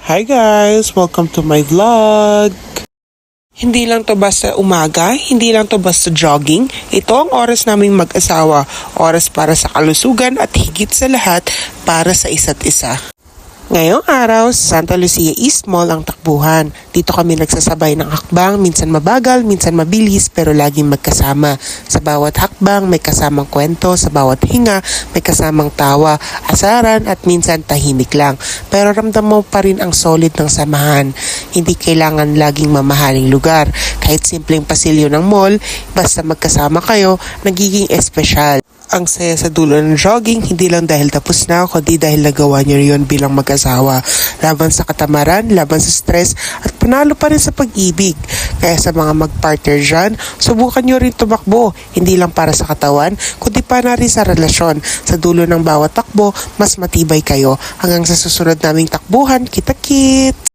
Hi guys! Welcome to my vlog! Hindi lang to basta umaga, hindi lang to basta jogging. Ito ang oras naming mag-asawa. Oras para sa kalusugan at higit sa lahat para sa isa't isa. Ngayong araw, sa Santa Lucia East Mall ang takbuhan. Dito kami nagsasabay ng hakbang, minsan mabagal, minsan mabilis, pero laging magkasama. Sa bawat hakbang, may kasamang kwento, sa bawat hinga, may kasamang tawa, asaran at minsan tahimik lang. Pero ramdam mo pa rin ang solid ng samahan. Hindi kailangan laging mamahaling lugar. Kahit simpleng pasilyo ng mall, basta magkasama kayo, nagiging espesyal. Ang saya sa dulo ng jogging, hindi lang dahil tapos na, kundi dahil nagawa niyo yun bilang mag-asawa. Laban sa katamaran, laban sa stress, at panalo pa rin sa pag-ibig. Kaya sa mga mag-partner dyan, subukan nyo rin tumakbo, hindi lang para sa katawan, kundi para rin sa relasyon. Sa dulo ng bawat takbo, mas matibay kayo. Hanggang sa susunod naming takbuhan, kita-kits!